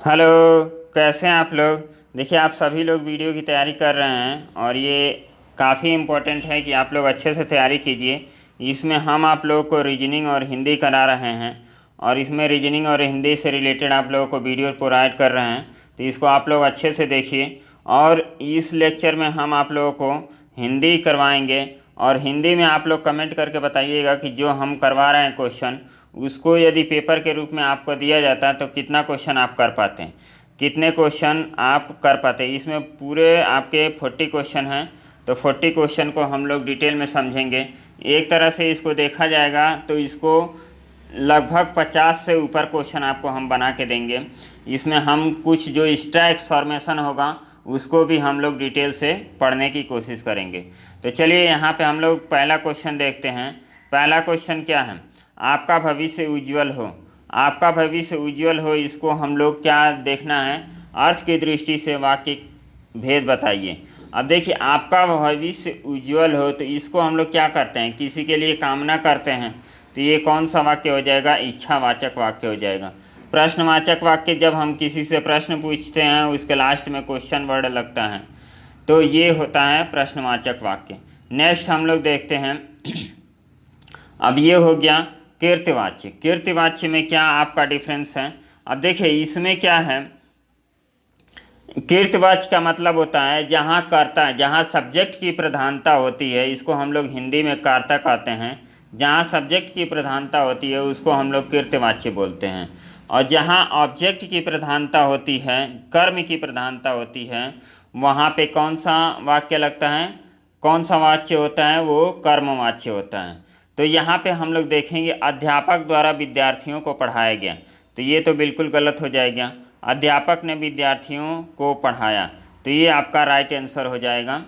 Hello. कैसे हैं आप लोग। देखिए आप सभी लोग वीडियो की तैयारी कर रहे हैं और ये काफ़ी इम्पोर्टेंट है कि आप लोग अच्छे से तैयारी कीजिए। इसमें हम आप लोगों को रीजनिंग और हिंदी करा रहे हैं और इसमें रीजनिंग और हिंदी से रिलेटेड आप लोगों को वीडियो प्रोवाइड कर रहे हैं, तो इसको आप लोग अच्छे से देखिए। और इस लेक्चर में हम आप लोगों को हिंदी करवाएंगे और हिंदी में आप लोग कमेंट करके बताइएगा कि जो हम करवा रहे हैं क्वेश्चन, उसको यदि पेपर के रूप में आपको दिया जाता है तो कितना क्वेश्चन आप कर पाते हैं, कितने क्वेश्चन आप कर पाते हैं। इसमें पूरे आपके 40 क्वेश्चन हैं, तो 40 क्वेश्चन को हम लोग डिटेल में समझेंगे। एक तरह से इसको देखा जाएगा तो इसको लगभग 50 से ऊपर क्वेश्चन आपको हम बना के देंगे। इसमें हम कुछ जो एक्स्ट्रा एक्सफॉर्मेशन होगा उसको भी हम लोग डिटेल से पढ़ने की कोशिश करेंगे। तो चलिए यहाँ पे हम लोग पहला क्वेश्चन देखते हैं। पहला क्वेश्चन क्या है, आपका भविष्य उज्जवल हो। आपका भविष्य उज्जवल हो, इसको हम लोग क्या देखना है, अर्थ की दृष्टि से वाक्य भेद बताइए। अब देखिए आपका भविष्य उज्जवल हो, तो इसको हम लोग क्या करते हैं, किसी के लिए कामना करते हैं, तो ये कौन सा वाक्य हो जाएगा, इच्छावाचक वाक्य हो जाएगा। प्रश्नवाचक वाक्य, जब हम किसी से प्रश्न पूछते हैं उसके लास्ट में क्वेश्चन वर्ड लगता है, तो ये होता है प्रश्नवाचक वाक्य। नेक्स्ट हम लोग देखते हैं। अब ये हो गया कीर्तिवाच्य। कीर्तिवाच्य में क्या आपका डिफरेंस है। अब देखिए इसमें क्या है, कीर्तिवाच्य का मतलब होता है जहाँ कर्ता, जहाँ सब्जेक्ट की प्रधानता होती है, इसको हम लोग हिंदी में कर्ता कहते हैं। जहाँ सब्जेक्ट की प्रधानता होती है उसको हम लोग कीर्तिवाच्य बोलते हैं। और जहाँ ऑब्जेक्ट की प्रधानता होती है, कर्म की प्रधानता होती है, वहाँ पे कौन सा वाक्य लगता है, कौन सा वाच्य होता है, वो कर्मवाच्य होता है। तो यहाँ पे हम लोग देखेंगे अध्यापक द्वारा विद्यार्थियों को पढ़ाया गया, तो ये तो बिल्कुल गलत हो जाएगा। अध्यापक ने विद्यार्थियों को पढ़ाया, तो ये आपका राइट आंसर हो जाएगा।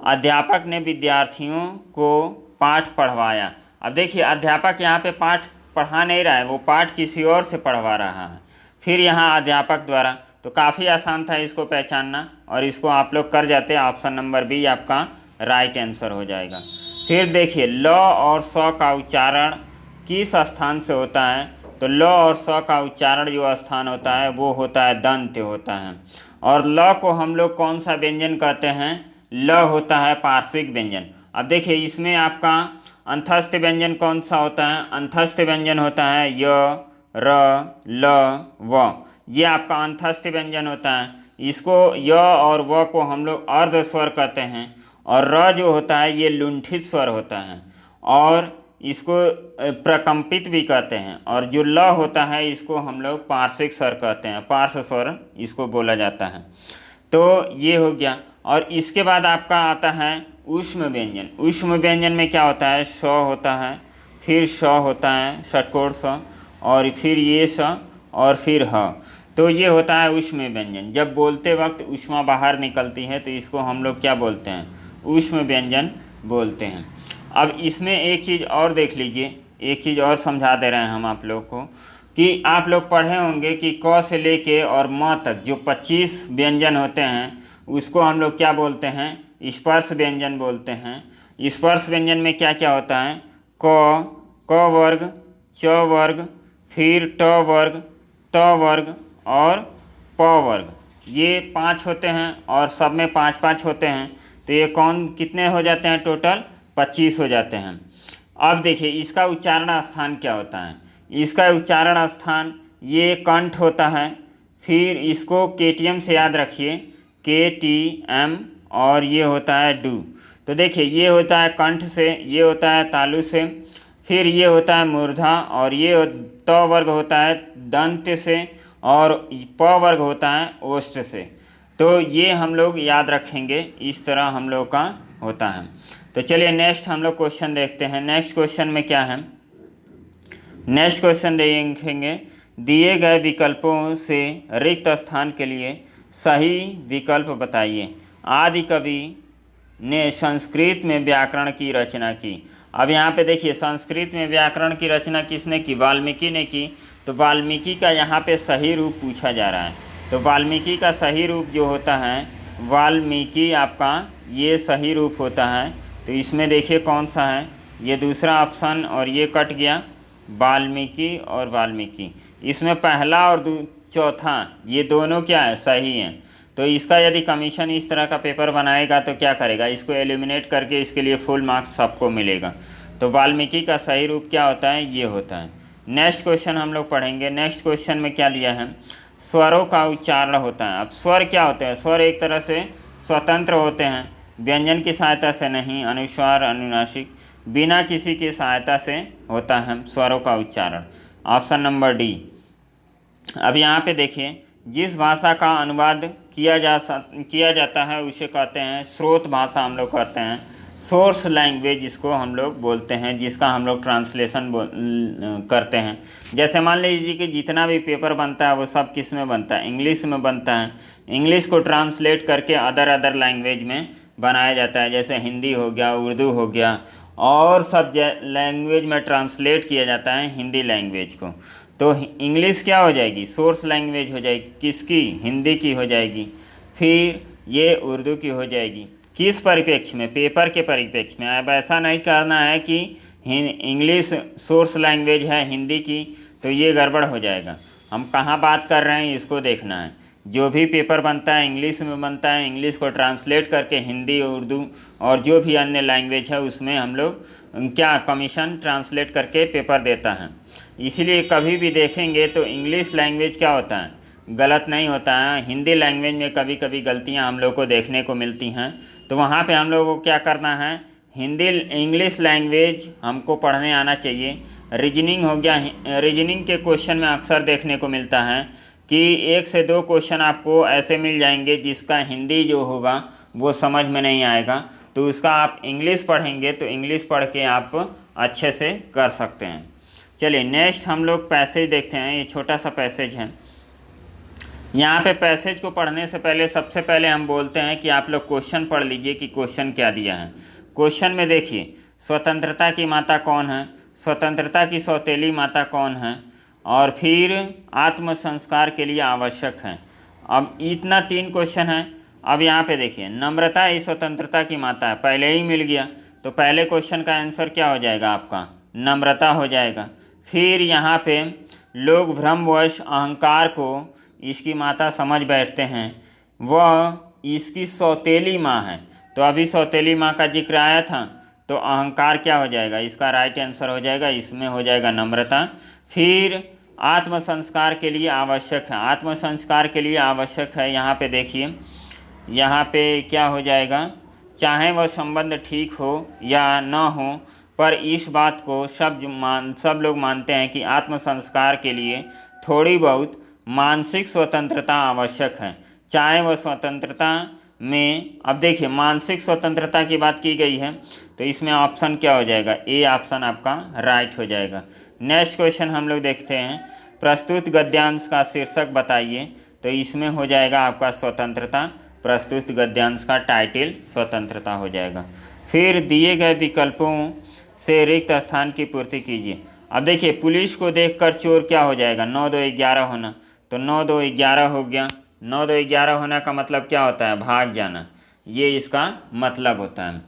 अध्यापक ने विद्यार्थियों को पाठ पढ़वाया। अब देखिए अध्यापक यहाँ पे पाठ पढ़ा नहीं रहा है, वो पाठ किसी और से पढ़वा रहा है। फिर यहाँ अध्यापक द्वारा, तो काफ़ी आसान था इसको पहचानना और इसको आप लोग कर जाते। ऑप्शन नंबर बी आपका राइट आंसर हो जाएगा। फिर देखिए ल और स का उच्चारण किस स्थान से होता है, तो ल और स का उच्चारण जो स्थान होता है वो होता है दंत्य होता है। और ल को हम लोग कौन सा व्यंजन कहते हैं, ल होता है पार्श्विक व्यंजन। अब देखिए इसमें आपका अंतस्थ व्यंजन कौन सा होता है, अंतस्थ व्यंजन होता है य, र, ल, व। ये आपका अंतस्थ व्यंजन होता है। इसको य और व को हम लोग अर्ध स्वर कहते हैं और र जो होता है ये लुंठित स्वर होता है और इसको प्रकंपित भी कहते हैं। और जो ल होता है इसको हम लोग पार्श्विक स्वर कहते हैं, पार्श्व स्वर इसको बोला जाता है। तो ये हो गया। और इसके बाद आपका आता है ऊष्म व्यंजन। ऊष्म व्यंजन में क्या होता है, श होता है, फिर श होता है षटकोण स, और फिर ये स, और फिर ह। तो ये होता है ऊष्म व्यंजन। जब बोलते वक्त ऊष्मा बाहर निकलती है तो इसको हम लोग क्या बोलते हैं, ऊष्म व्यंजन बोलते हैं। अब इसमें एक चीज़ और देख लीजिए, एक चीज़ और समझा दे रहे हैं हम आप लोग को कि आप लोग पढ़े होंगे कि क से लेके और म तक जो 25 व्यंजन होते हैं उसको हम लोग क्या बोलते हैं, स्पर्श व्यंजन बोलते हैं। स्पर्श व्यंजन में क्या क्या होता है, क वर्ग, च वर्ग, फिर ट वर्ग, त वर्ग और प वर्ग, ये 5 होते हैं और सब में 5-5 होते हैं। तो ये कौन कितने हो जाते हैं, टोटल 25 हो जाते हैं। अब देखिए इसका उच्चारण स्थान क्या होता है, इसका उच्चारण स्थान ये कंठ होता है। फिर इसको केटीएम से याद रखिए, KTM, और ये होता है डू। तो देखिए ये होता है कंठ से, ये होता है तालु से, फिर ये होता है मूर्धा, और ये त वर्ग होता है दंत से, और प वर्ग होता है ओष्ठ से। तो ये हम लोग याद रखेंगे, इस तरह हम लोग का होता है। तो चलिए नेक्स्ट हम लोग क्वेश्चन देखते हैं। नेक्स्ट क्वेश्चन में क्या है, नेक्स्ट क्वेश्चन देखेंगे, दिए गए विकल्पों से रिक्त स्थान के लिए सही विकल्प बताइए। आदि कवि ने संस्कृत में व्याकरण की रचना की। अब यहाँ पे देखिए संस्कृत में व्याकरण की रचना किसने की, वाल्मीकि ने की। तो वाल्मीकि का यहाँ पे सही रूप पूछा जा रहा है। तो वाल्मीकि का सही रूप जो होता है, वाल्मीकि आपका ये सही रूप होता है। तो इसमें देखिए कौन सा है, ये दूसरा ऑप्शन और ये कट गया, वाल्मीकि और वाल्मीकि। इसमें पहला और चौथा, ये दोनों क्या है, सही हैं। तो इसका यदि कमीशन इस तरह का पेपर बनाएगा तो क्या करेगा, इसको एलिमिनेट करके इसके लिए फुल मार्क्स सबको मिलेगा। तो वाल्मीकि का सही रूप क्या होता है, ये होता है। नेक्स्ट क्वेश्चन हम लोग पढ़ेंगे। नेक्स्ट क्वेश्चन में क्या दिया है, स्वरों का उच्चारण होता है। अब स्वर क्या होते हैं, स्वर एक तरह से स्वतंत्र होते हैं, व्यंजन की सहायता से नहीं, अनुस्वार अनुनासिक बिना किसी की सहायता से होता है स्वरों का उच्चारण। Option number D. अब यहाँ पे देखिए, जिस भाषा का अनुवाद किया जाता है उसे कहते हैं स्रोत भाषा, हम लोग कहते हैं सोर्स लैंग्वेज, जिसको हम लोग बोलते हैं, जिसका हम लोग ट्रांसलेशन करते हैं। जैसे मान लीजिए कि जितना भी पेपर बनता है वो सब किस में बनता है, इंग्लिश में बनता है। इंग्लिश को ट्रांसलेट करके अदर लैंग्वेज में बनाया जाता है, जैसे हिंदी हो गया, उर्दू हो गया, और सब लैंग्वेज में ट्रांसलेट किया जाता है हिंदी लैंग्वेज को। तो इंग्लिश क्या हो जाएगी, सोर्स लैंग्वेज हो जाएगी, किसकी, हिंदी की हो जाएगी। फिर ये उर्दू की हो जाएगी, किस परिप्रेक्ष्य में, पेपर के परिप्रेक्ष्य में। अब ऐसा नहीं करना है कि इंग्लिश सोर्स लैंग्वेज है हिंदी की, तो ये गड़बड़ हो जाएगा। हम कहाँ बात कर रहे हैं इसको देखना है। जो भी पेपर बनता है इंग्लिश में बनता है, इंग्लिश को ट्रांसलेट करके हिंदी, उर्दू और जो भी अन्य लैंग्वेज है उसमें हम लोग क्या कमीशन ट्रांसलेट करके पेपर देता है। इसीलिए कभी भी देखेंगे तो इंग्लिश लैंग्वेज क्या होता है, गलत नहीं होता है। हिंदी लैंग्वेज में कभी कभी गलतियां हम लोग को देखने को मिलती हैं, तो वहाँ पे हम लोग को क्या करना है, इंग्लिश लैंग्वेज हमको पढ़ने आना चाहिए। रीजनिंग हो गया, रीजनिंग के क्वेश्चन में अक्सर देखने को मिलता है कि 1 से 2 क्वेश्चन आपको ऐसे मिल जाएंगे जिसका हिंदी जो होगा वो समझ में नहीं आएगा, तो उसका आप इंग्लिश पढ़ेंगे तो इंग्लिश पढ़ के आप अच्छे से कर सकते हैं। चलिए नेक्स्ट हम लोग पैसेज देखते हैं। ये छोटा सा पैसेज है। यहाँ पे पैसेज को पढ़ने से पहले सबसे पहले हम बोलते हैं कि आप लोग क्वेश्चन पढ़ लीजिए कि क्वेश्चन क्या दिया है। क्वेश्चन में देखिए, स्वतंत्रता की माता कौन है, स्वतंत्रता की सौतेली माता कौन है, और फिर आत्म संस्कार के लिए आवश्यक है। अब इतना 3 क्वेश्चन है। अब यहाँ पे देखिए, नम्रता ही स्वतंत्रता की माता है, पहले ही मिल गया, तो पहले क्वेश्चन का आंसर क्या हो जाएगा आपका, नम्रता हो जाएगा। फिर यहाँ पे लोग भ्रमवश अहंकार को इसकी माता समझ बैठते हैं, वह इसकी सौतेली माँ है। तो अभी सौतेली माँ का जिक्र आया था, तो अहंकार क्या हो जाएगा, इसका राइट आंसर हो जाएगा, इसमें हो जाएगा नम्रता। फिर आत्म संस्कार के लिए आवश्यक है, आत्म संस्कार के लिए आवश्यक है। यहाँ पे देखिए, यहाँ पे क्या हो जाएगा, चाहे वह संबंध ठीक हो या न हो, पर इस बात को सब लोग मानते हैं कि आत्म संस्कार के लिए थोड़ी बहुत मानसिक स्वतंत्रता आवश्यक है, चाहे वह स्वतंत्रता में। अब देखिए, मानसिक स्वतंत्रता की बात की गई है, तो इसमें ऑप्शन क्या हो जाएगा, ए ऑप्शन आपका राइट हो जाएगा। नेक्स्ट क्वेश्चन हम लोग देखते हैं, प्रस्तुत गद्यांश का शीर्षक बताइए। तो इसमें हो जाएगा आपका स्वतंत्रता, प्रस्तुत गद्यांश का टाइटल स्वतंत्रता हो जाएगा। फिर दिए गए विकल्पों से रिक्त स्थान की पूर्ति कीजिए। अब देखिए, पुलिस को देखकर चोर क्या हो जाएगा, 9 2 11 होना, तो 9 2 11 हो गया। 9 2 11 होना का मतलब क्या होता है, भाग जाना, ये इसका मतलब होता है।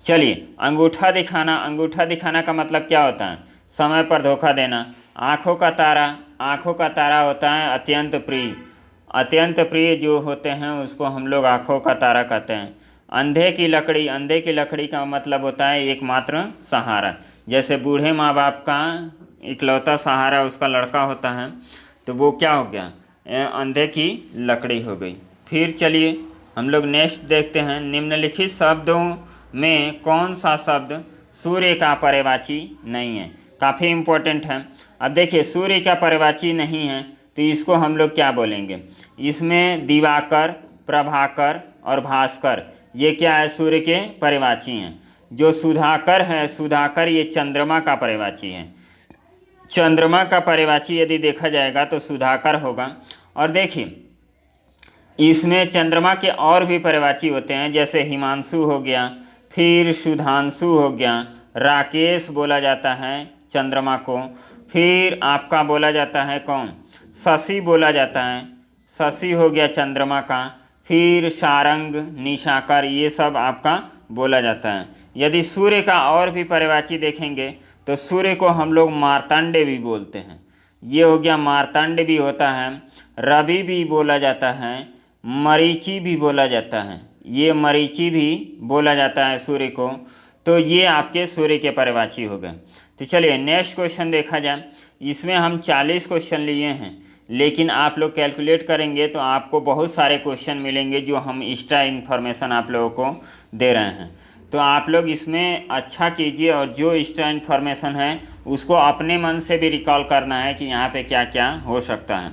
चलिए, अंगूठा दिखाना, अंगूठा दिखाना का मतलब क्या होता है, समय पर धोखा देना। आँखों का तारा, आँखों का तारा होता है अत्यंत प्रिय, अत्यंत प्रिय जो होते हैं उसको हम लोग आँखों का तारा कहते हैं। अंधे की लकड़ी, अंधे की लकड़ी का मतलब होता है एकमात्र सहारा, जैसे बूढ़े माँ बाप का इकलौता सहारा उसका लड़का होता है, तो वो क्या हो गया, अंधे की लकड़ी हो गई। फिर चलिए हम लोग नेक्स्ट देखते हैं, निम्नलिखित शब्दों में कौन सा शब्द सूर्य का पर्यायवाची नहीं है। काफ़ी इम्पोर्टेंट है। अब देखिए, सूर्य का पर्यायवाची नहीं है तो इसको हम लोग क्या बोलेंगे, इसमें दिवाकर, प्रभाकर और भास्कर ये क्या है, सूर्य के पर्यायवाची हैं। जो सुधाकर है, सुधाकर ये चंद्रमा का पर्यायवाची है। चंद्रमा का पर्यायवाची यदि देखा जाएगा तो सुधाकर होगा। और देखिए, इसमें चंद्रमा के और भी पर्यायवाची होते हैं, जैसे हिमांशु हो गया, फिर सुधांशु हो गया, राकेश बोला जाता है चंद्रमा को, फिर आपका बोला जाता है कौन, शशि बोला जाता है, शशि हो गया चंद्रमा का, फिर सारंग, निशाकर, ये सब आपका बोला जाता है। यदि सूर्य का और भी पर्यायवाची देखेंगे तो सूर्य को हम लोग मार्तंड भी बोलते हैं। ये हो गया। मार्तंड भी होता है, रवि भी बोला जाता है, मरीचि भी बोला जाता है, ये मरीचि भी बोला जाता है सूर्य को। तो ये आपके सूर्य के पर्यायवाची हो गए। तो चलिए नेक्स्ट क्वेश्चन देखा जाए। इसमें हम 40 क्वेश्चन लिए हैं, लेकिन आप लोग कैलकुलेट करेंगे तो आपको बहुत सारे क्वेश्चन मिलेंगे जो हम एक्स्ट्रा इन्फॉर्मेशन आप लोगों को दे रहे हैं। तो आप लोग इसमें अच्छा कीजिए और जो एक्स्ट्रा इन्फॉर्मेशन है उसको अपने मन से भी रिकॉल करना है कि यहाँ पे क्या क्या हो सकता है।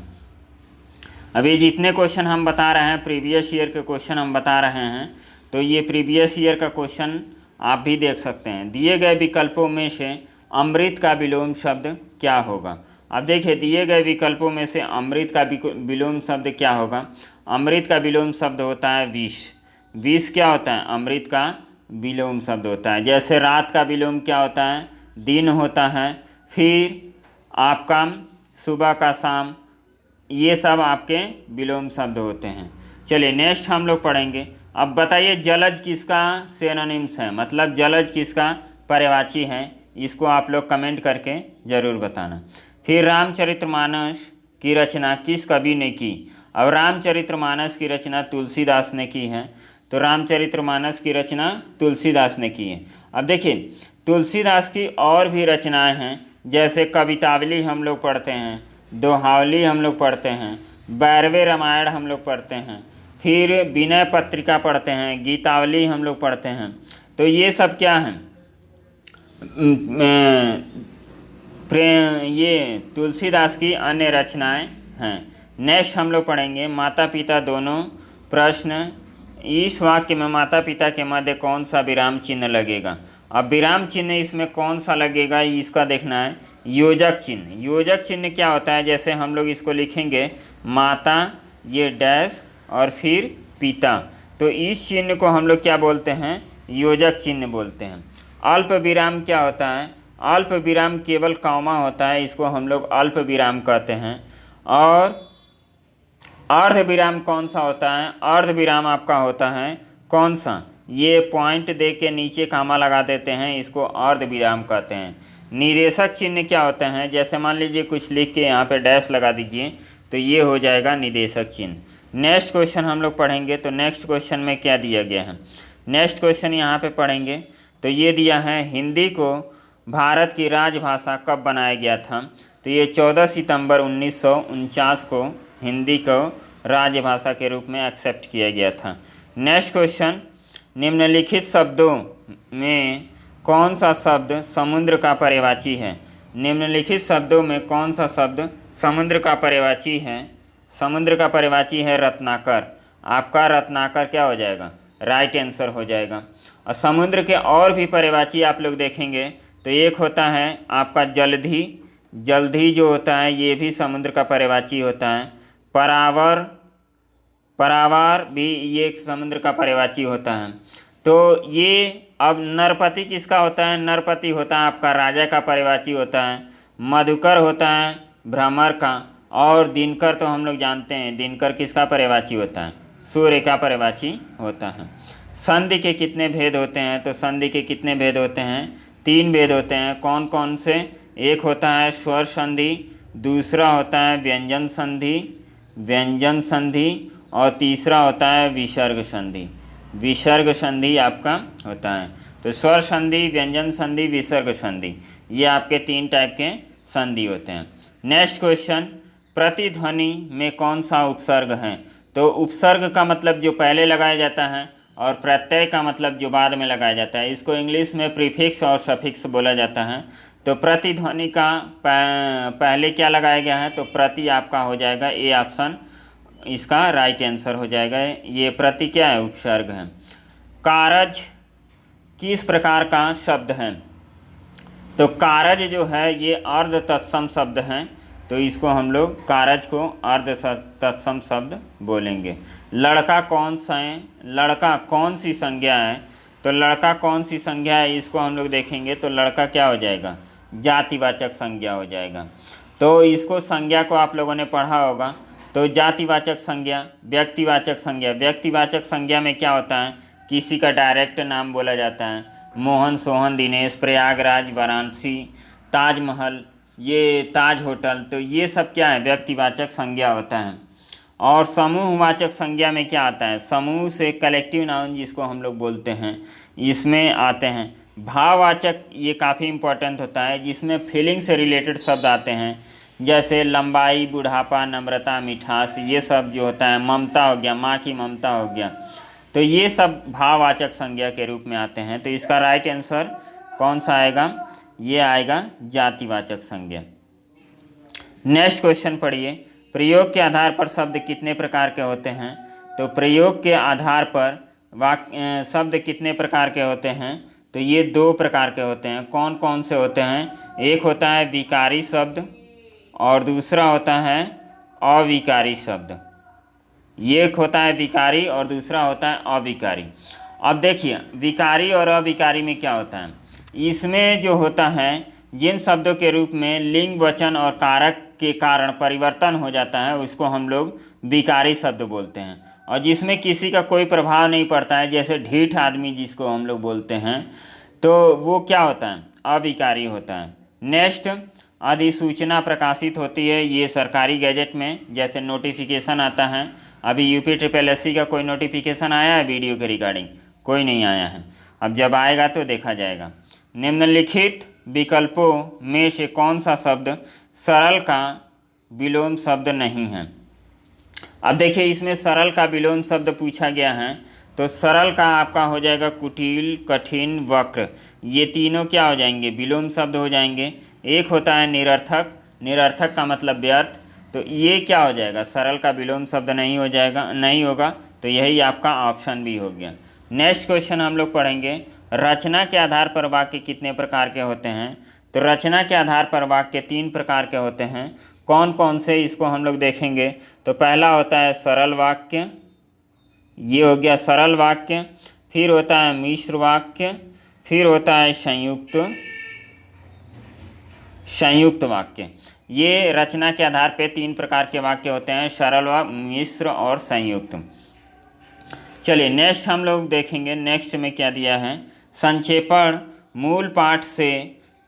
अभी जितने क्वेश्चन हम बता रहे हैं प्रीवियस ईयर के क्वेश्चन हम बता रहे हैं, तो ये प्रीवियस ईयर का क्वेश्चन आप भी देख सकते हैं। दिए गए विकल्पों में से अमृत का विलोम शब्द क्या होगा। अब देखिए दिए गए विकल्पों में से अमृत का विलोम शब्द क्या होगा। अमृत का विलोम शब्द होता है विष। विष क्या होता है, अमृत का विलोम शब्द होता है। जैसे रात का विलोम क्या होता है, दिन होता है। फिर आपका सुबह का शाम, ये सब आपके विलोम शब्द होते हैं। चलिए नेक्स्ट हम लोग पढ़ेंगे। अब बताइए जलज किसका सिनोनिम्स है, मतलब जलज किसका पर्यायवाची है, इसको आप लोग कमेंट करके ज़रूर बताना। फिर रामचरितमानस की रचना किस कवि ने की। अब रामचरितमानस की रचना तुलसीदास ने की है, तो रामचरितमानस की रचना तुलसीदास ने की है। अब देखिए तुलसीदास की और भी रचनाएं हैं, जैसे कवितावली हम लोग पढ़ते हैं, दोहावली हम लोग पढ़ते हैं, 12वें रामायण हम लोग पढ़ते हैं, फिर विनय पत्रिका पढ़ते हैं, गीतावली हम लोग पढ़ते हैं। तो ये सब क्या हैं, ये तुलसीदास की अन्य रचनाएं हैं। नेक्स्ट हम लोग पढ़ेंगे माता पिता दोनों प्रश्न। इस वाक्य में माता पिता के मध्य कौन सा विराम चिन्ह लगेगा। अब विराम चिन्ह इसमें कौन सा लगेगा इसका देखना है। योजक चिन्ह, योजक चिन्ह क्या होता है, जैसे हम लोग इसको लिखेंगे माता ये डैश और फिर पिता, तो इस चिन्ह को हम लोग क्या बोलते हैं, योजक चिन्ह बोलते हैं। अल्प विराम क्या होता है, अल्प विराम केवल कॉमा होता है, इसको हम लोग अल्प विराम कहते हैं। और अर्ध विराम कौन सा होता है, अर्ध विराम आपका होता है कौन सा, ये पॉइंट दे के नीचे कामा लगा देते हैं, इसको अर्ध विराम कहते हैं। निर्देशक चिन्ह क्या होते हैं, जैसे मान लीजिए कुछ लिख के यहाँ पे डैश लगा दीजिए, तो ये हो जाएगा निर्देशक चिन्ह। नेक्स्ट क्वेश्चन हम लोग पढ़ेंगे, तो नेक्स्ट क्वेश्चन में क्या दिया गया है। नेक्स्ट क्वेश्चन यहाँ पे पढ़ेंगे, तो ये दिया है हिंदी को भारत की राजभाषा कब बनाया गया था। तो ये 14 सितंबर 1949 को हिंदी को राजभाषा के रूप में एक्सेप्ट किया गया था। नेक्स्ट क्वेश्चन, निम्नलिखित शब्दों में कौन सा शब्द समुद्र का पर्यायवाची है। निम्नलिखित शब्दों में कौन सा शब्द समुद्र का पर्यायवाची है। समुद्र का पर्यायवाची है रत्नाकर। आपका रत्नाकर क्या हो जाएगा, राइट आंसर हो जाएगा। और समुद्र के और भी पर्यायवाची आप लोग देखेंगे, तो एक होता है आपका जलधि, जलधि जो होता है ये भी समुद्र का पर्यायवाची होता है। परावर, परावार भी ये एक समुद्र का पर्यायवाची होता है। तो ये अब नरपति किसका होता है, नरपति होता है आपका राजा का पर्यायवाची होता है। मधुकर होता है भ्रमर का। और दिनकर तो हम लोग जानते हैं दिनकर किसका पर्यायवाची होता है, सूर्य का पर्यायवाची होता है। संधि के कितने भेद होते हैं, तो संधि के कितने भेद होते हैं, 3 भेद होते हैं। कौन कौन से, एक होता है स्वर संधि, दूसरा होता है व्यंजन संधि, व्यंजन संधि, और तीसरा होता है विसर्ग संधि। विसर्ग संधि आपका होता है। तो स्वर संधि, व्यंजन संधि, विसर्ग संधि, ये आपके 3 टाइप के संधि होते हैं। नेक्स्ट क्वेश्चन, प्रतिध्वनि में कौन सा उपसर्ग है। तो उपसर्ग का मतलब जो पहले लगाया जाता है, और प्रत्यय का मतलब जो बाद में लगाया जाता है। इसको इंग्लिश में प्रीफिक्स और सफिक्स बोला जाता है। तो प्रतिध्वनि का पहले क्या लगाया गया है, तो प्रति आपका हो जाएगा ए ऑप्शन, इसका राइट आंसर हो जाएगा। ये प्रति क्या है, उपसर्ग है। कारज किस प्रकार का शब्द है। तो कारज जो है ये अर्ध तत्सम शब्द है, तो इसको हम लोग कारज को अर्ध तत्सम शब्द बोलेंगे। लड़का कौन सा है, लड़का कौन सी संज्ञा है। तो लड़का कौन सी संज्ञा है, इसको हम लोग देखेंगे, तो लड़का क्या हो जाएगा, जातिवाचक संज्ञा हो जाएगा। तो इसको संज्ञा को आप लोगों ने पढ़ा होगा। तो जातिवाचक संज्ञा, व्यक्तिवाचक संज्ञा, व्यक्तिवाचक संज्ञा में क्या होता है, किसी का डायरेक्ट नाम बोला जाता है। मोहन, सोहन, दिनेश, प्रयागराज, वाराणसी, ताजमहल, ये ताज होटल, तो ये सब क्या है, व्यक्तिवाचक संज्ञा होता है। और समूहवाचक संज्ञा में क्या आता है, समूह से कलेक्टिव नाउन जिसको हम लोग बोलते हैं, इसमें आते हैं। भाववाचक ये काफ़ी इम्पोर्टेंट होता है, जिसमें फीलिंग से रिलेटेड शब्द आते हैं, जैसे लंबाई, बुढ़ापा, नम्रता, मिठास, ये सब जो होता है। ममता हो गया, माँ की ममता हो गया, तो ये सब भाववाचक संज्ञा के रूप में आते हैं। तो इसका राइट आंसर कौन सा आएगा, ये आएगा जातिवाचक संज्ञा। नेक्स्ट क्वेश्चन पढ़िए, प्रयोग के आधार पर शब्द कितने प्रकार के होते हैं। तो प्रयोग के आधार पर शब्द कितने प्रकार के होते हैं, तो ये 2 प्रकार के होते हैं। कौन कौन से होते हैं, एक होता है विकारी शब्द और दूसरा होता है अविकारी शब्द। ये एक होता है विकारी और दूसरा होता है अविकारी। अब देखिए विकारी और अविकारी में क्या होता है, इसमें जो होता है जिन शब्दों के रूप में लिंग, वचन और कारक के कारण परिवर्तन हो जाता है उसको हम लोग विकारी शब्द बोलते हैं। और जिसमें किसी का कोई प्रभाव नहीं पड़ता है, जैसे ढीठ आदमी जिसको हम लोग बोलते हैं, तो वो क्या होता है, अविकारी होता है। नेक्स्ट, अधिसूचना प्रकाशित होती है, ये सरकारी गैजेट में जैसे नोटिफिकेशन आता है। अभी यूपी SSS का कोई नोटिफिकेशन आया है वीडियो के रिगार्डिंग, कोई नहीं आया है। अब जब आएगा तो देखा जाएगा। निम्नलिखित विकल्पों में से कौन सा शब्द सरल का विलोम शब्द नहीं है। अब देखिए इसमें सरल का विलोम शब्द पूछा गया है, तो सरल का आपका हो जाएगा कुटिल, कठिन, वक्र। ये तीनों क्या हो जाएंगे, विलोम शब्द हो जाएंगे। एक होता है निरर्थक, निरर्थक का मतलब व्यर्थ, तो ये क्या हो जाएगा, सरल का विलोम शब्द नहीं हो जाएगा, नहीं होगा, तो यही आपका ऑप्शन भी हो गया। नेक्स्ट क्वेश्चन हम लोग पढ़ेंगे, रचना के आधार पर वाक्य कितने प्रकार के होते हैं। तो रचना के आधार पर वाक्य 3 प्रकार के होते हैं। कौन कौन से, इसको हम लोग देखेंगे। तो पहला होता है सरल वाक्य, ये हो गया सरल वाक्य। फिर होता है मिश्र वाक्य, फिर होता है संयुक्त वाक्य। ये रचना के आधार पे 3 प्रकार के वाक्य होते हैं, सरल वाक्य, मिश्र और संयुक्त। चलिए नेक्स्ट हम लोग देखेंगे, नेक्स्ट में क्या दिया है, संक्षेपण मूल पाठ से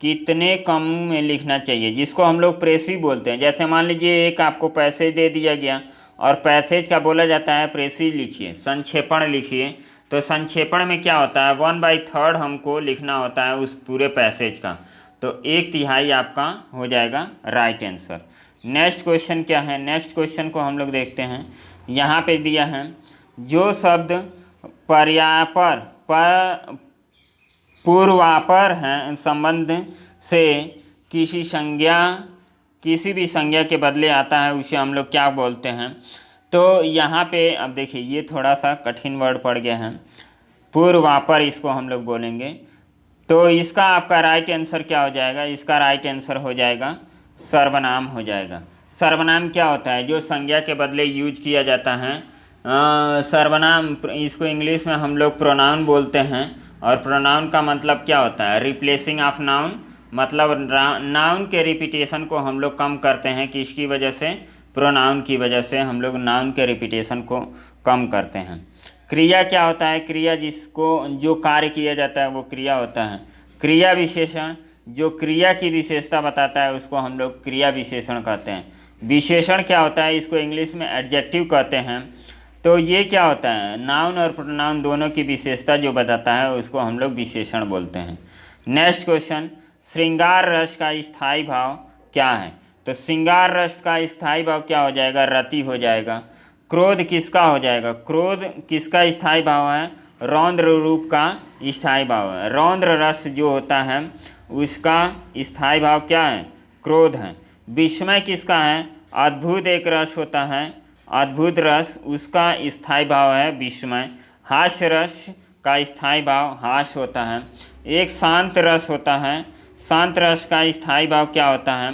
कितने कम में लिखना चाहिए, जिसको हम लोग प्रेसी बोलते हैं। जैसे मान लीजिए एक आपको पैसेज दे दिया गया और पैसेज का बोला जाता है प्रेसी लिखिए, संक्षेपण लिखिए। तो संक्षेपण में क्या होता है, 1/3 हमको लिखना होता है उस पूरे पैसेज का, तो 1/3 आपका हो जाएगा राइट आंसर। नेक्स्ट क्वेश्चन क्या है, नेक्स्ट क्वेश्चन को हम लोग देखते हैं। यहाँ पे दिया है, जो शब्द पर्यापर पूर्वापर हैं संबंध से किसी भी संज्ञा के बदले आता है, उसे हम लोग क्या बोलते हैं। तो यहाँ पे अब देखिए ये थोड़ा सा कठिन वर्ड पड़ गया है, पूर्वापर इसको हम लोग बोलेंगे। तो इसका आपका राइट आंसर क्या हो जाएगा, इसका राइट आंसर हो जाएगा सर्वनाम हो जाएगा। सर्वनाम क्या होता है, जो संज्ञा के बदले यूज किया जाता है। सर्वनाम, इसको इंग्लिश में हम लोग प्रोनाउन बोलते हैं। और प्रोनाउन का मतलब क्या होता है, रिप्लेसिंग ऑफ नाउन, मतलब नाउन के रिपीटेशन को हम लोग कम करते हैं। किसकी वजह से, प्रोनाउन की वजह से हम लोग नाउन के रिपीटेशन को कम करते हैं। क्रिया क्या होता है, क्रिया जिसको जो कार्य किया जाता है वो क्रिया होता है। क्रिया विशेषण, जो क्रिया की विशेषता बताता है उसको हम लोग क्रिया विशेषण कहते हैं। विशेषण क्या होता है, इसको इंग्लिश में एडजेक्टिव कहते हैं। तो ये क्या होता है, नाउन और प्रोनाउन दोनों की विशेषता जो बताता है उसको हम लोग विशेषण बोलते हैं। नेक्स्ट क्वेश्चन, श्रृंगार रस का स्थायी भाव क्या है। तो श्रृंगार रस का स्थायी भाव क्या हो जाएगा, रति हो जाएगा। क्रोध किसका हो जाएगा, क्रोध किसका स्थायी भाव है, रौद्र रूप का स्थायी भाव है। रौद्र रस जो होता है उसका स्थायी भाव क्या है, क्रोध है। विस्मय किसका है, अद्भुत एक रस होता है, अद्भुत रस, उसका स्थायी भाव है विस्मय। हास्य रस का स्थायी भाव हास्य होता है। एक शांत रस होता है, शांत रस का स्थायी भाव क्या होता है,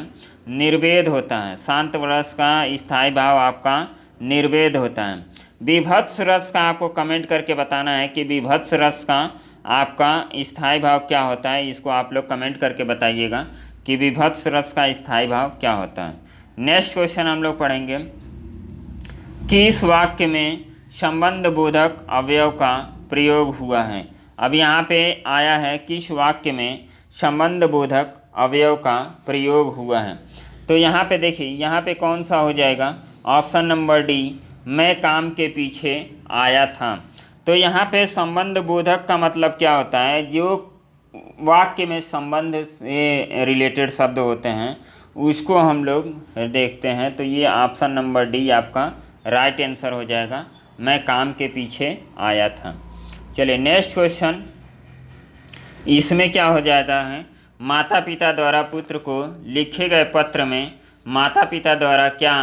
निर्वेद होता है। शांत रस का स्थायी भाव आपका निर्वेद होता है। विभत्स रस का आपको कमेंट करके बताना है कि विभत्स रस का आपका स्थायी भाव क्या होता है, इसको आप लोग कमेंट करके बताइएगा कि विभत्स रस का स्थायी भाव क्या होता है। नेक्स्ट क्वेश्चन हम लोग पढ़ेंगे, किस वाक्य में संबंध बोधक अवयव का प्रयोग हुआ है। अब यहाँ पे आया है किस वाक्य में संबंध बोधक अवयव का प्रयोग हुआ है। तो यहाँ पे देखिए, यहाँ पे कौन सा हो जाएगा, ऑप्शन नंबर डी, मैं काम के पीछे आया था। तो यहाँ पे संबंध बोधक का मतलब क्या होता है, जो वाक्य में संबंध से रिलेटेड शब्द होते हैं उसको हम लोग देखते हैं। तो ये ऑप्शन नंबर डी आपका राइट आंसर हो जाएगा, मैं काम के पीछे आया था। चलिए नेक्स्ट क्वेश्चन, इसमें क्या हो जाता है, माता पिता द्वारा पुत्र को लिखे गए पत्र में माता पिता द्वारा क्या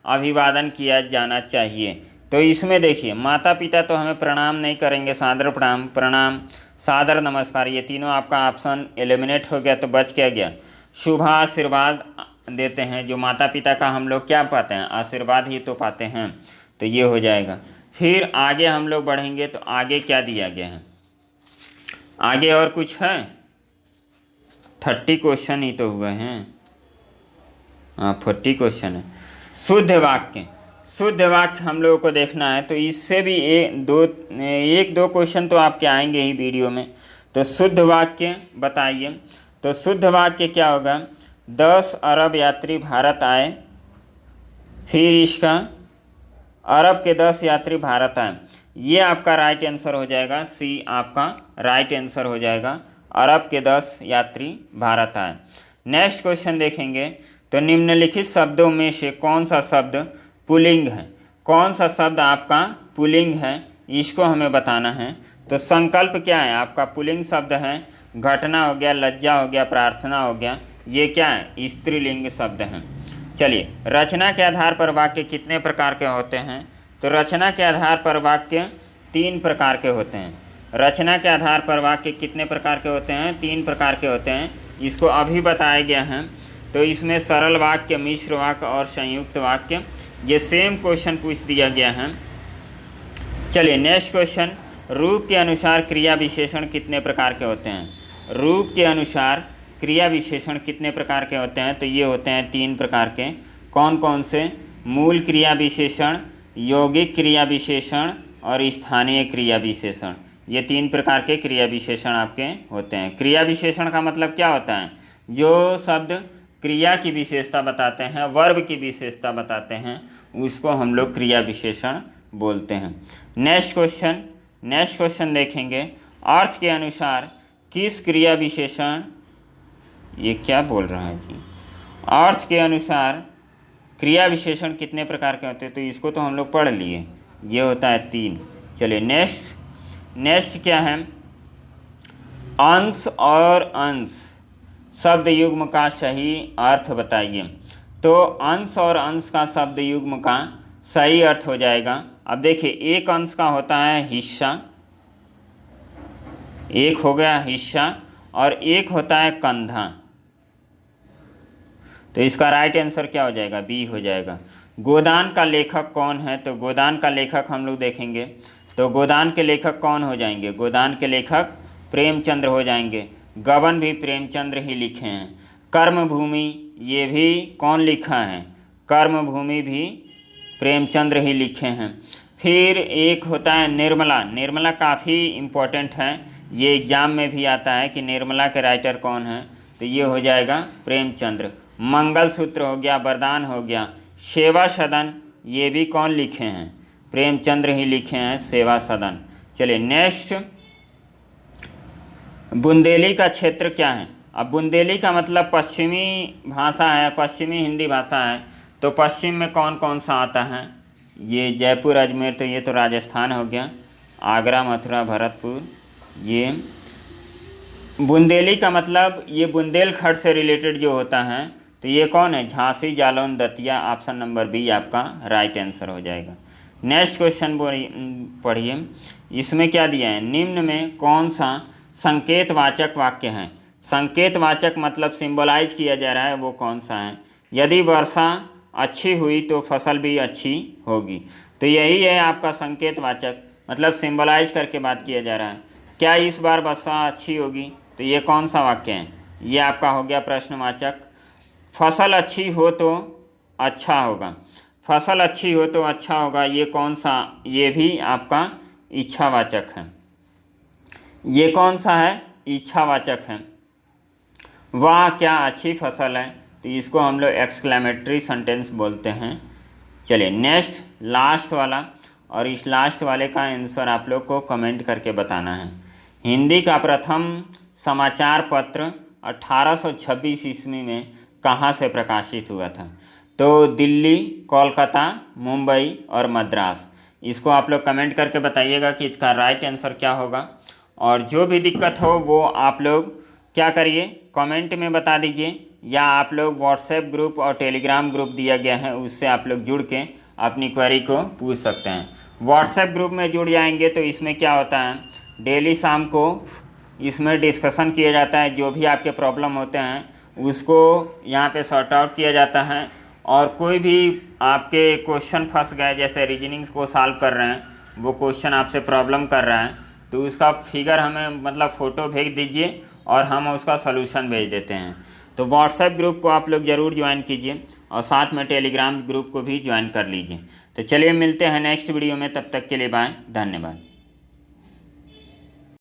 अभिवादन किया जाना चाहिए। तो इसमें देखिए, माता पिता तो हमें प्रणाम नहीं करेंगे, सादर प्रणाम, प्रणाम, सादर नमस्कार, ये तीनों आपका ऑप्शन एलिमिनेट हो गया। तो बच क्या गया, शुभ आशीर्वाद देते हैं। जो माता पिता का हम लोग क्या पाते हैं, आशीर्वाद ही तो पाते हैं। तो ये हो जाएगा। फिर आगे हम लोग बढ़ेंगे तो आगे क्या दिया गया है, आगे और कुछ है, 30 क्वेश्चन ही तो हुए हैं, हाँ 40 क्वेश्चन है। शुद्ध वाक्य, शुद्ध वाक्य हम लोगों को देखना है। तो इससे भी एक दो क्वेश्चन तो आपके आएंगे ही वीडियो में। तो शुद्ध वाक्य बताइए। तो शुद्ध वाक्य क्या होगा, 10 अरब यात्री भारत आए, फिर इसका अरब के 10 यात्री भारत आए, ये आपका राइट आंसर हो जाएगा, सी आपका राइट आंसर हो जाएगा, अरब के 10 यात्री भारत आए। नेक्स्ट क्वेश्चन देखेंगे। तो निम्नलिखित शब्दों में से कौन सा शब्द पुल्लिंग है, कौन सा शब्द आपका पुल्लिंग है, इसको हमें बताना है। तो संकल्प क्या है आपका, पुल्लिंग शब्द है। घटना हो गया, लज्जा हो गया, प्रार्थना हो गया, ये क्या है, स्त्रीलिंग शब्द हैं। चलिए, रचना के आधार पर वाक्य कितने प्रकार के होते हैं। तो रचना के आधार पर वाक्य 3 प्रकार के होते हैं। रचना के आधार पर वाक्य कितने प्रकार के होते हैं, 3 प्रकार के होते हैं। इसको अभी बताया गया है। तो इसमें सरल वाक्य, मिश्र वाक्य और संयुक्त वाक्य, ये सेम क्वेश्चन पूछ दिया गया है। चलिए नेक्स्ट क्वेश्चन, रूप के अनुसार क्रिया विशेषण कितने प्रकार के होते हैं। रूप के अनुसार क्रिया विशेषण कितने प्रकार के होते हैं। तो ये होते हैं 3 प्रकार के। कौन कौन से, मूल क्रिया विशेषण, यौगिक क्रिया विशेषण और स्थानीय क्रिया विशेषण, ये 3 प्रकार के क्रिया विशेषण आपके होते हैं। क्रिया विशेषण का मतलब क्या होता है, जो शब्द क्रिया की विशेषता बताते हैं, वर्ब की विशेषता बताते हैं, उसको हम लोग क्रिया विशेषण बोलते हैं। नेक्स्ट क्वेश्चन देखेंगे। अर्थ के अनुसार किस क्रिया विशेषण, ये क्या बोल रहा है जी, अर्थ के अनुसार क्रिया विशेषण कितने प्रकार के होते हैं। तो इसको तो हम लोग पढ़ लिए, ये होता है 3। चलिए नेक्स्ट क्या है, अंश और अंश शब्द युग्म का सही अर्थ बताइए। तो अंश और अंश का शब्द युग्म का सही अर्थ हो जाएगा। अब देखिए, एक अंश का होता है हिस्सा, एक हो गया हिस्सा, और एक होता है कंधा। तो इसका राइट आंसर क्या हो जाएगा, बी हो जाएगा। गोदान का लेखक कौन है। तो गोदान का लेखक हम लोग देखेंगे। तो गोदान के लेखक कौन हो जाएंगे, गोदान के लेखक प्रेमचंद्र हो जाएंगे। गबन भी प्रेमचंद्र ही लिखे हैं। कर्मभूमि, ये भी कौन लिखा है, कर्मभूमि भी प्रेमचंद्र ही लिखे हैं। फिर एक होता है निर्मला, निर्मला काफ़ी इम्पोर्टेंट है, ये एग्ज़ाम में भी आता है कि निर्मला के राइटर कौन है। तो ये हो जाएगा प्रेमचंद्र। मंगलसूत्र हो गया, वरदान हो गया। सेवा सदन, ये भी कौन लिखे हैं, प्रेमचंद्र ही लिखे हैं, सेवा सदन। चलिए नेक्स्ट, बुंदेली का क्षेत्र क्या है। अब बुंदेली का मतलब पश्चिमी भाषा है, पश्चिमी हिंदी भाषा है। तो पश्चिम में कौन कौन सा आता है, ये जयपुर, अजमेर, तो ये तो राजस्थान हो गया, आगरा, मथुरा, भरतपुर। ये बुंदेली का मतलब ये बुंदेलखंड से रिलेटेड जो होता है, तो ये कौन है, Jhansi, Jalaun, Datia. Option number B आपका राइट आंसर हो जाएगा। नेक्स्ट क्वेश्चन पढ़िए। इसमें क्या दिया है, निम्न में कौन सा संकेतवाचक वाक्य है। संकेतवाचक मतलब सिंबलाइज किया जा रहा है, वो कौन सा है। यदि वर्षा अच्छी हुई तो फसल भी अच्छी होगी। तो यही है आपका संकेतवाचक, मतलब सिंबलाइज करके बात किया जा रहा है। क्या इस बार वर्षा अच्छी होगी। तो ये कौन सा वाक्य है, ये आपका हो गया प्रश्नवाचक। फसल अच्छी हो तो अच्छा होगा, फसल अच्छी हो तो अच्छा होगा, ये कौन सा, ये भी आपका इच्छावाचक है। ये कौन सा है, इच्छावाचक है। वाह क्या अच्छी फसल है, तो इसको हम लोग एक्सक्लेमेटरी सेंटेंस बोलते हैं। चलिए नेक्स्ट लास्ट वाला, और इस लास्ट वाले का आंसर आप लोग को कमेंट करके बताना है। हिंदी का प्रथम समाचार पत्र 1826 ईस्वी में कहाँ से प्रकाशित हुआ था? तो दिल्ली, कोलकाता, मुंबई और मद्रास। इसको आप लोग कमेंट करके बताइएगा कि इसका राइट आंसर क्या होगा। और जो भी दिक्कत हो वो आप लोग क्या करिए, कमेंट में बता दीजिए, या आप लोग व्हाट्सएप ग्रुप और टेलीग्राम ग्रुप दिया गया है उससे आप लोग जुड़ के अपनी क्वेरी को पूछ सकते हैं। व्हाट्सएप ग्रुप में जुड़ जाएंगे तो इसमें क्या होता है, डेली शाम को इसमें डिस्कशन किया जाता है, जो भी आपके प्रॉब्लम होते हैं उसको यहाँ पे सॉर्ट आउट किया जाता है। और कोई भी आपके क्वेश्चन फंस गए, जैसे रीजनिंग्स को सॉल्व कर रहे हैं, वो क्वेश्चन आपसे प्रॉब्लम कर रहा है, तो उसका फिगर हमें मतलब फ़ोटो भेज दीजिए और हम उसका सलूशन भेज देते हैं। तो व्हाट्सएप ग्रुप को आप लोग ज़रूर ज्वाइन कीजिए और साथ में टेलीग्राम ग्रुप को भी ज्वाइन कर लीजिए। तो चलिए मिलते हैं नेक्स्ट वीडियो में, तब तक के लिए बाय, धन्यवाद।